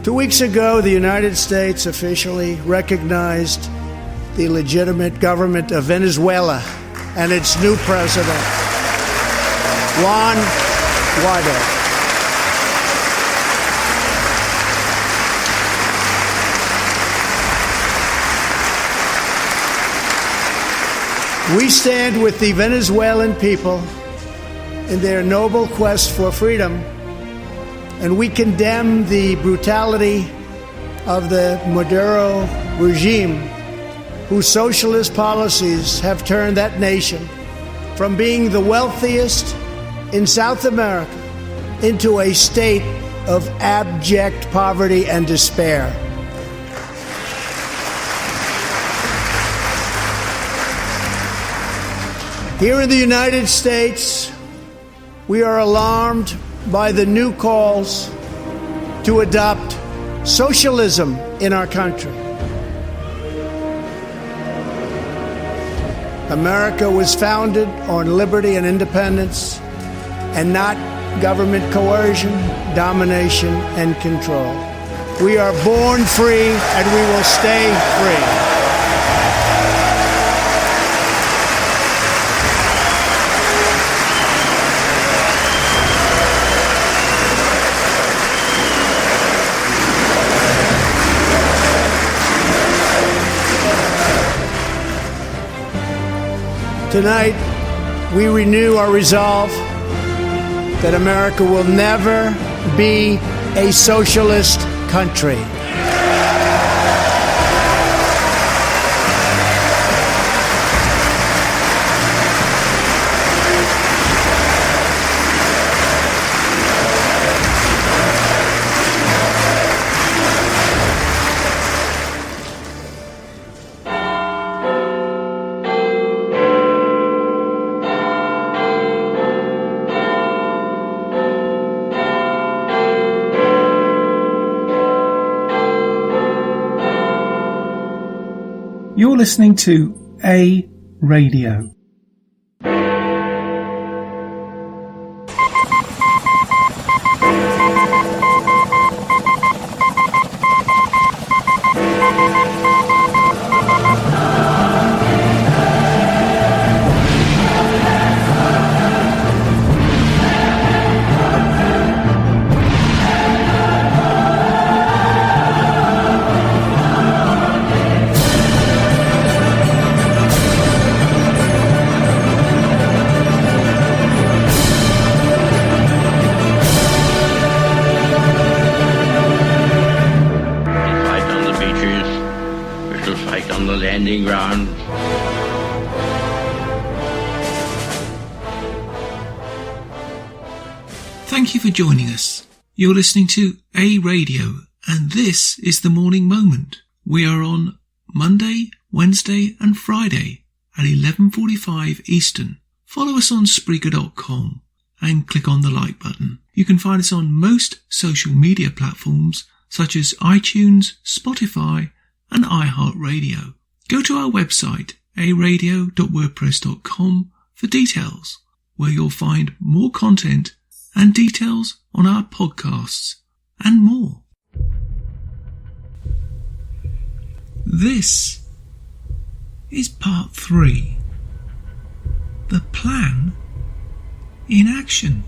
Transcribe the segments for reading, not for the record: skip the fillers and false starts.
2 weeks ago, the United States officially recognized the legitimate government of Venezuela and its new president, Juan Guaido. We stand with the Venezuelan people in their noble quest for freedom, and we condemn the brutality of the Maduro regime, whose socialist policies have turned that nation from being the wealthiest in South America into a state of abject poverty and despair. Here in the United States, we are alarmed by the new calls to adopt socialism in our country. America was founded on liberty and independence, and not government coercion, domination, and control. We are born free, and we will stay free. Tonight, we renew our resolve that America will never be a socialist country. You're listening to A Radio. Thank you for joining us. You're listening to A Radio, and this is the Morning Moment. We are on Monday, Wednesday and Friday at 11:45 Eastern. Follow us on Spreaker.com and click on the like button. You can find us on most social media platforms such as iTunes, Spotify and iHeartRadio. Go to our website, aradio.wordpress.com, for details, where you'll find more content and details on our podcasts and more. This is part 3. The plan in action.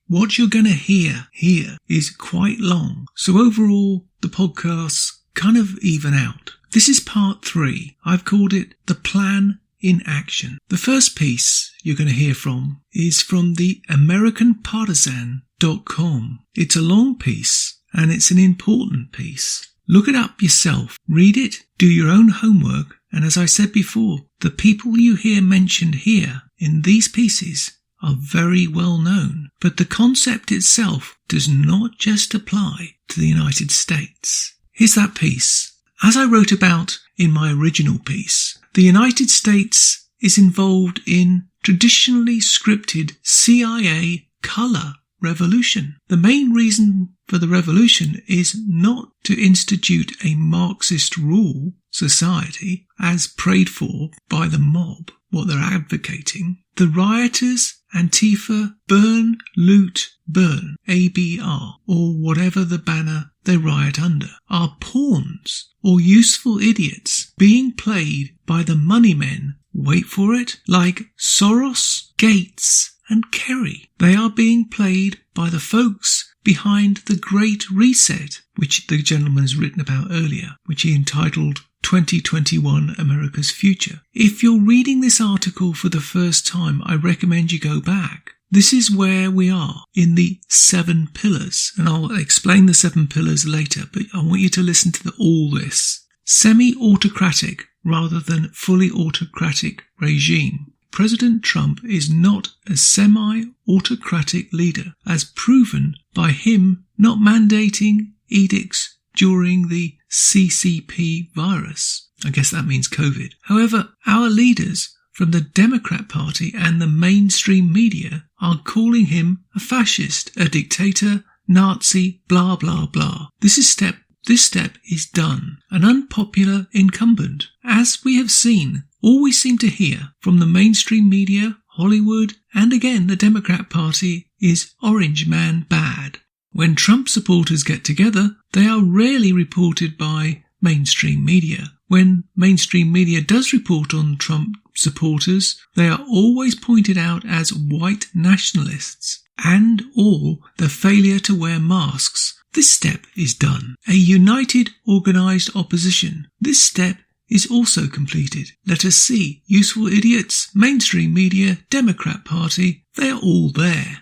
What you're going to hear here is quite long, so overall the podcasts kind of even out. This is part 3. I've called it The Plan in Action. The first piece you're going to hear from is from the AmericanPartisan.com. It's a long piece and it's an important piece. Look it up yourself, read it, do your own homework, and as I said before, the people you hear mentioned here in these pieces are very well known, but the concept itself does not just apply to the United States. Here's that piece. As I wrote about in my original piece, the United States is involved in traditionally scripted CIA color revolution. The main reason for the revolution is not to institute a Marxist rule society as prayed for by the mob, what they're advocating. The rioters Antifa, burn, loot, burn, ABR, or whatever the banner they riot under, are pawns or useful idiots being played by the money men, wait for it, like Soros, Gates and Kerry. They are being played by the folks behind the Great Reset, which the gentleman has written about earlier, which he entitled 2021 America's Future. If you're reading this article for the first time, I recommend you go back. This is where we are in the 7 pillars, and I'll explain the 7 pillars later, but I want you to listen to all this. Semi-autocratic rather than fully autocratic regime. President Trump is not a semi-autocratic leader, as proven by him not mandating edicts during the CCP virus. I guess that means COVID. However, our leaders from the Democrat Party and the mainstream media are calling him a fascist, a dictator, Nazi, blah blah blah. This step is done. An unpopular incumbent. As we have seen, all we seem to hear from the mainstream media, Hollywood, and again the Democrat Party is Orange Man bad. When Trump supporters get together, they are rarely reported by mainstream media. When mainstream media does report on Trump supporters, they are always pointed out as white nationalists and or the failure to wear masks. This step is done. A united, organised opposition. This step is also completed. Let us see. Useful idiots, mainstream media, Democrat Party, they are all there.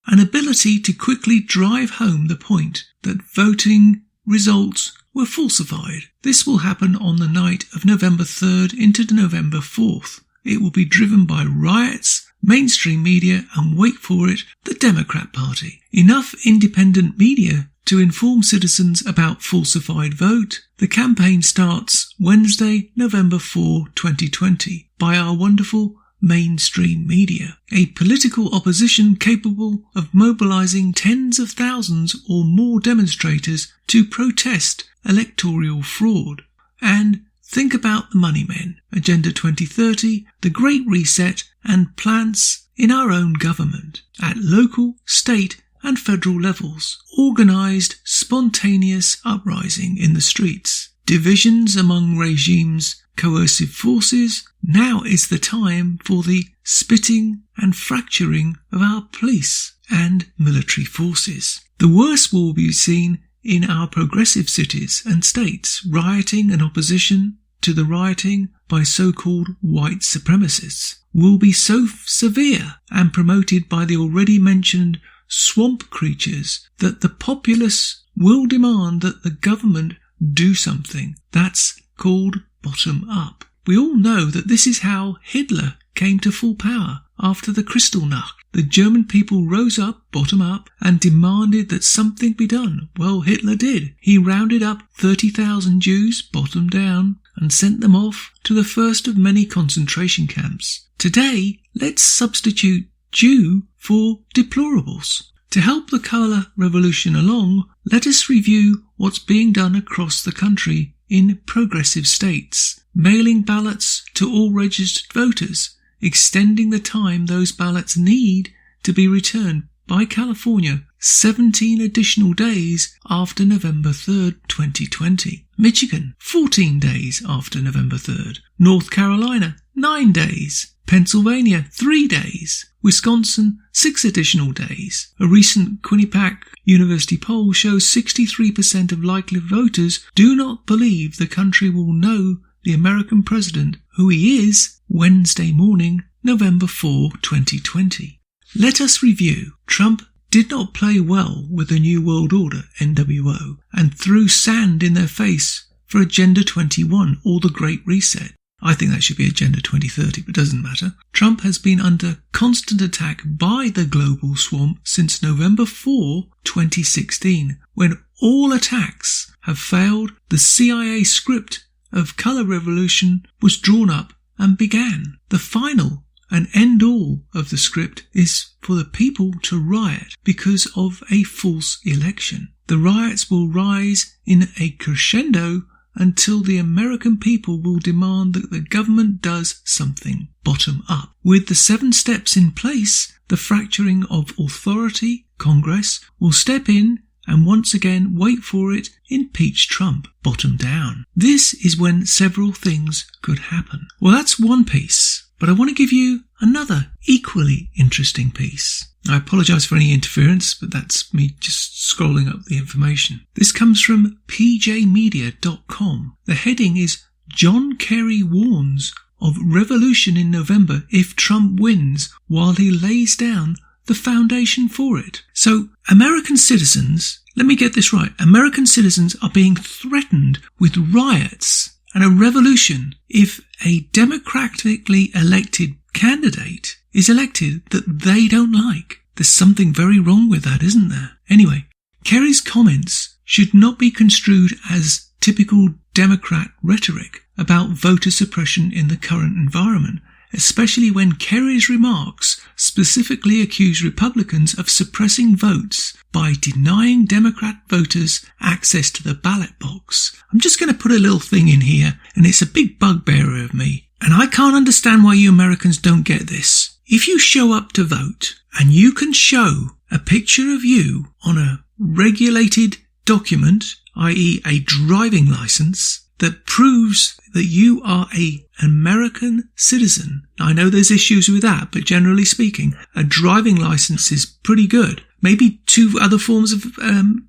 An ability to quickly drive home the point that voting results were falsified. This will happen on the night of November 3rd into November 4th. It will be driven by riots, mainstream media, and wait for it, the Democrat Party. Enough independent media to inform citizens about falsified vote. The campaign starts Wednesday, November 4, 2020, by our wonderful mainstream media. A political opposition capable of mobilising tens of thousands or more demonstrators to protest electoral fraud. And think about the money men, Agenda 2030, the Great Reset, and plants in our own government, at local, state and federal levels. Organised, spontaneous uprising in the streets. Divisions among regimes, coercive forces. Now is the time for the spitting and fracturing of our police and military forces. The worst will be seen in our progressive cities and states, rioting and opposition to the rioting by so-called white supremacists will be so severe and promoted by the already mentioned swamp creatures that the populace will demand that the government do something. That's called bottom up. We all know that this is how Hitler came to full power after the Kristallnacht. The German people rose up, bottom up, and demanded that something be done. Well, Hitler did. He rounded up 30,000 Jews, bottom down, and sent them off to the first of many concentration camps. Today, let's substitute Jew for deplorables. To help the colour revolution along, let us review what's being done across the country in progressive states. Mailing ballots to all registered voters, extending the time those ballots need to be returned by California 17 additional days after November 3rd, 2020. Michigan, 14 days after November 3rd. North Carolina, 9 days. Pennsylvania, 3 days. Wisconsin, 6 additional days. A recent Quinnipiac University poll shows 63% of likely voters do not believe the country will know the American president, who he is, Wednesday morning, November 4, 2020. Let us review. Trump did not play well with the New World Order, NWO, and threw sand in their face for Agenda 21 or the Great Reset. I think that should be Agenda 2030, but doesn't matter. Trump has been under constant attack by the global swamp since November 4, 2016, when all attacks have failed. The CIA script of Color Revolution was drawn up and began. The final and end all of the script is for the people to riot because of a false election. The riots will rise in a crescendo until the American people will demand that the government does something, bottom up. With the 7 steps in place, the fracturing of authority, Congress will step in and once again, wait for it, impeach Trump, bottom down. This is when several things could happen. Well, that's one piece, but I want to give you another equally interesting piece. I apologise for any interference, but that's me just scrolling up the information. This comes from pjmedia.com. The heading is John Kerry warns of revolution in November if Trump wins, while he lays down the foundation for it. So American citizens, let me get this right, American citizens are being threatened with riots and a revolution if a democratically elected candidate is elected that they don't like. There's something very wrong with that, isn't there? Anyway, Kerry's comments should not be construed as typical Democrat rhetoric about voter suppression in the current environment, especially when Kerry's remarks specifically accuse Republicans of suppressing votes by denying Democrat voters access to the ballot box. I'm just going to put a little thing in here, and it's a big bugbear of me. And I can't understand why you Americans don't get this. If you show up to vote and you can show a picture of you on a regulated document, i.e. a driving license, that proves that you are an American citizen. I know there's issues with that, but generally speaking, a driving license is pretty good. Maybe two other forms of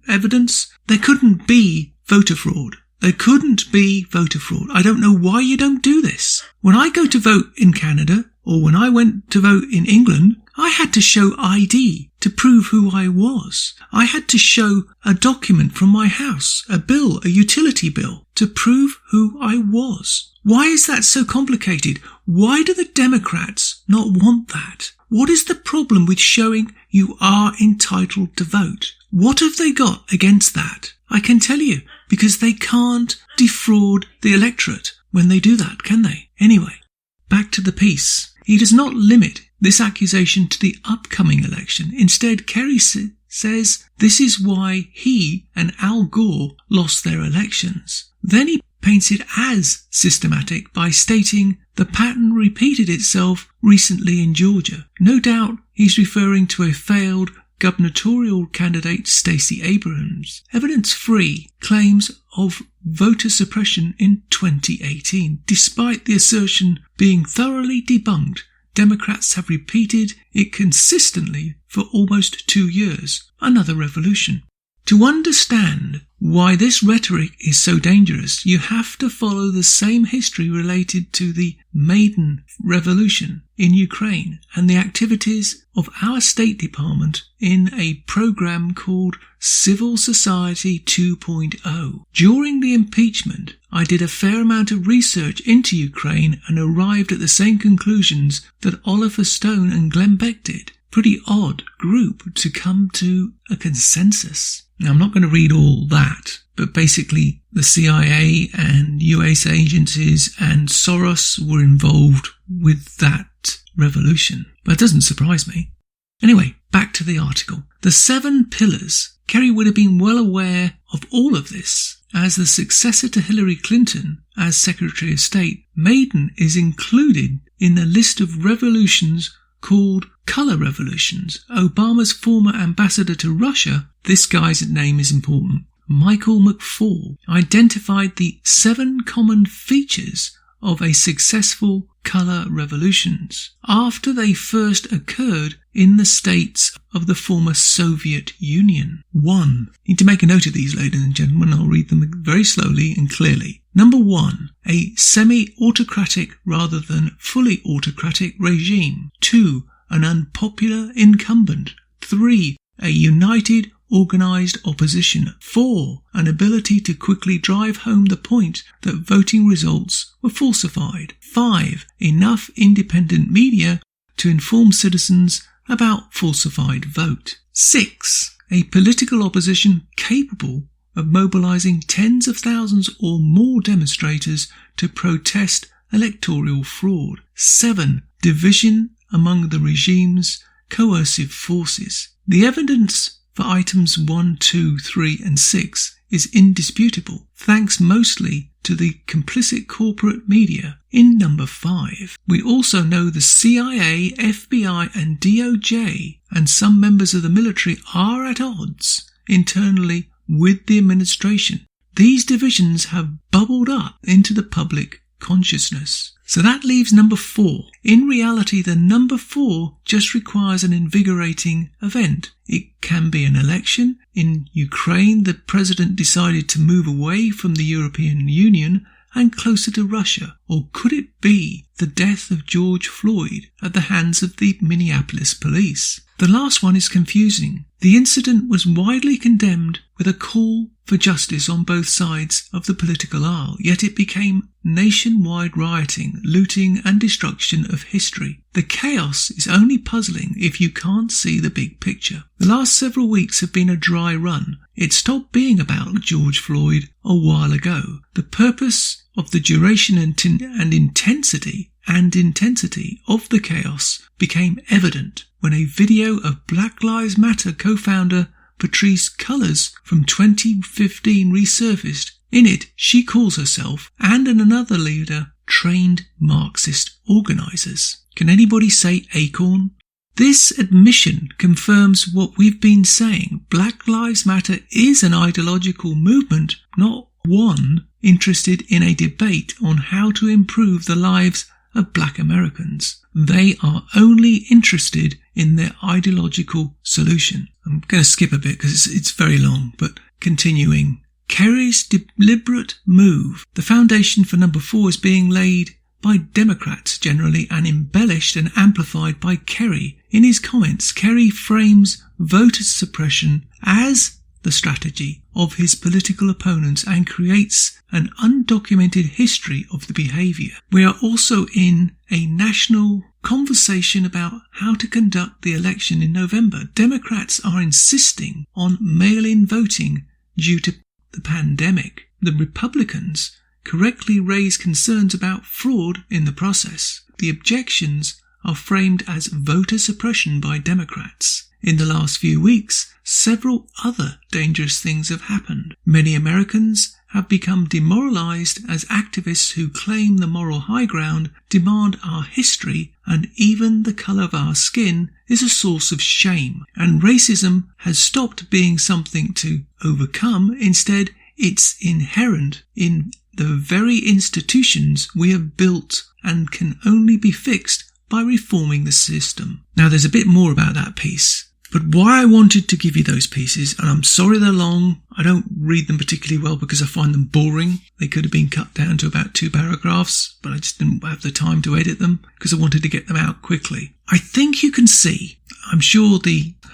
evidence. There couldn't be voter fraud. There couldn't be voter fraud. I don't know why you don't do this. When I go to vote in Canada, or when I went to vote in England, I had to show ID to prove who I was. I had to show a document from my house, a bill, a utility bill, to prove who I was. Why is that so complicated? Why do the Democrats not want that? What is the problem with showing you are entitled to vote? What have they got against that? I can tell you, because they can't defraud the electorate when they do that, can they? Anyway, back to the piece. He does not limit this accusation to the upcoming election. Instead, Kerry says this is why he and Al Gore lost their elections. Then he paints it as systematic by stating the pattern repeated itself recently in Georgia. No doubt he's referring to a failed gubernatorial candidate, Stacey Abrams. Evidence-free claims of voter suppression in 2018. Despite the assertion being thoroughly debunked, Democrats have repeated it consistently for almost 2 years. Another revolution. To understand why this rhetoric is so dangerous, you have to follow the same history related to the Maidan Revolution in Ukraine and the activities of our State Department in a program called Civil Society 2.0. During the impeachment, I did a fair amount of research into Ukraine and arrived at the same conclusions that Oliver Stone and Glenn Beck did. Pretty odd group to come to a consensus. Now, I'm not going to read all that, but basically the CIA and US agencies and Soros were involved with that revolution. But it doesn't surprise me. Anyway, back to the article. The 7 pillars. Kerry would have been well aware of all of this. As the successor to Hillary Clinton as Secretary of State, Maidan is included in the list of revolutions called colour revolutions. Obama's former ambassador to Russia, this guy's name is important, Michael McFaul, identified the 7 common features of a successful colour revolutions after they first occurred in the states of the former Soviet Union. 1. Need to make a note of these, ladies and gentlemen. I'll read them very slowly and clearly. Number 1. A semi-autocratic rather than fully autocratic regime. 2. An unpopular incumbent. 3. A united, organised opposition. 4. An ability to quickly drive home the point that voting results were falsified. 5. Enough independent media to inform citizens about falsified vote. 6. A political opposition capable of mobilising tens of thousands or more demonstrators to protest electoral fraud. 7. Division among the regime's coercive forces. The evidence for items 1, 2, 3 and 6 is indisputable, thanks mostly to the complicit corporate media in number 5. We also know the CIA, FBI and DOJ and some members of the military are at odds internally with the administration. These divisions have bubbled up into the public consciousness. So that leaves number 4. In reality, the number 4 just requires an invigorating event. It can be an election. In Ukraine, the president decided to move away from the European Union and closer to Russia. Or could it be the death of George Floyd at the hands of the Minneapolis police? The last one is confusing. The incident was widely condemned with a call for justice on both sides of the political aisle, yet it became nationwide rioting, looting and destruction of history. The chaos is only puzzling if you can't see the big picture. The last several weeks have been a dry run. It stopped being about George Floyd a while ago. The purpose of the duration and intensity of the chaos became evident when a video of Black Lives Matter co-founder Patrisse Cullors from 2015 resurfaced. In it, she calls herself and another leader trained Marxist organisers. Can anybody say acorn? This admission confirms what we've been saying. Black Lives Matter is an ideological movement, not one interested in a debate on how to improve the lives of Black Americans. They are only interested in their ideological solution. I'm going to skip a bit because it's very long, but continuing. Kerry's deliberate move. The foundation for number 4 is being laid by Democrats generally and embellished and amplified by Kerry. In his comments, Kerry frames voter suppression as the strategy of his political opponents and creates an undocumented history of the behaviour. We are also in a national conversation about how to conduct the election in November. Democrats are insisting on mail-in voting due to the pandemic. The Republicans correctly raise concerns about fraud in the process. The objections are framed as voter suppression by Democrats. In the last few weeks, several other dangerous things have happened. Many Americans have become demoralized as activists who claim the moral high ground demand our history, and even the color of our skin is a source of shame. And racism has stopped being something to overcome. Instead, it's inherent in the very institutions we have built and can only be fixed by reforming the system. Now, there's a bit more about that piece. But why I wanted to give you those pieces, and I'm sorry they're long, I don't read them particularly well because I find them boring. They could have been cut down to about 2 paragraphs, but I just didn't have the time to edit them because I wanted to get them out quickly. I think you can see, I'm sure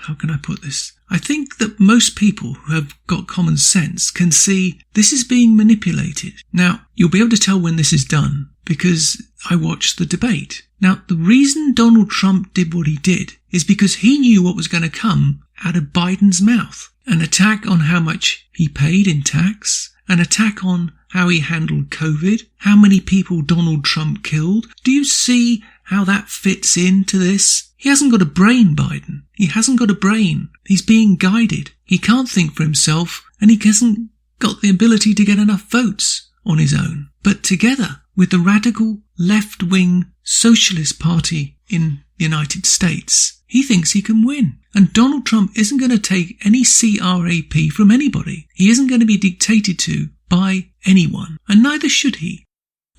how can I put this? I think that most people who have got common sense can see this is being manipulated. Now, you'll be able to tell when this is done because I watched the debate. Now, the reason Donald Trump did what he did is because he knew what was going to come out of Biden's mouth. An attack on how much he paid in tax, an attack on how he handled COVID, how many people Donald Trump killed. Do you see how that fits into this? He hasn't got a brain, Biden. He hasn't got a brain. He's being guided. He can't think for himself, and he hasn't got the ability to get enough votes on his own. But together with the radical left-wing Socialist Party in the United States, he thinks he can win. And Donald Trump isn't going to take any CRAP from anybody. He isn't going to be dictated to by anyone, and neither should he.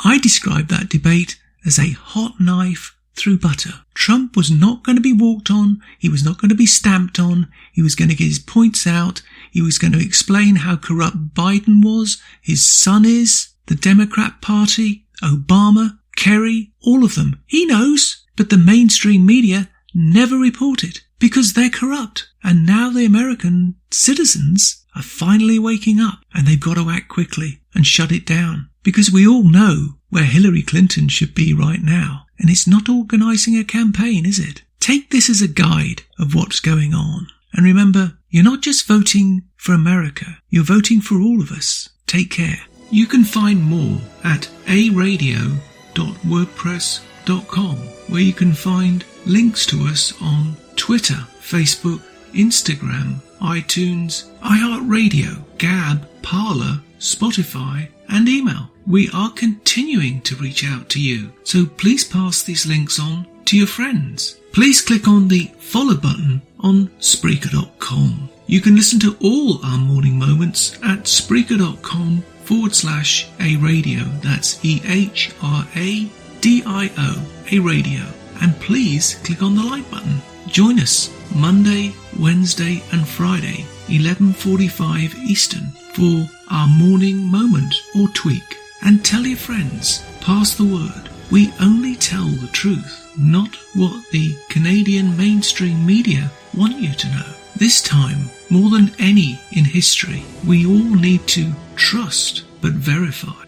I describe that debate as a hot knife through butter. Trump was not going to be walked on. He was not going to be stamped on. He was going to get his points out. He was going to explain how corrupt Biden was, his son is, the Democrat Party, Obama, Kerry, all of them. He knows, but the mainstream media never report it because they're corrupt. And now the American citizens are finally waking up, and they've got to act quickly and shut it down, because we all know where Hillary Clinton should be right now. And it's not organising a campaign, is it? Take this as a guide of what's going on. And remember, you're not just voting for America, you're voting for all of us. Take care. You can find more at aradio.wordpress.com, where you can find links to us on Twitter, Facebook, Instagram, iTunes, iHeartRadio, Gab, Parler, Spotify, and email. We are continuing to reach out to you, so please pass these links on to your friends. Please click on the follow button on Spreaker.com. You can listen to all our morning moments at Spreaker.com/a-radio. That's EHRADIO, a radio. And please click on the like button. Join us Monday, Wednesday and Friday, 11:45 Eastern, for our morning moment or tweak. And tell your friends, pass the word. We only tell the truth, not what the Canadian mainstream media want you to know. This time, more than any in history, we all need to trust but verify.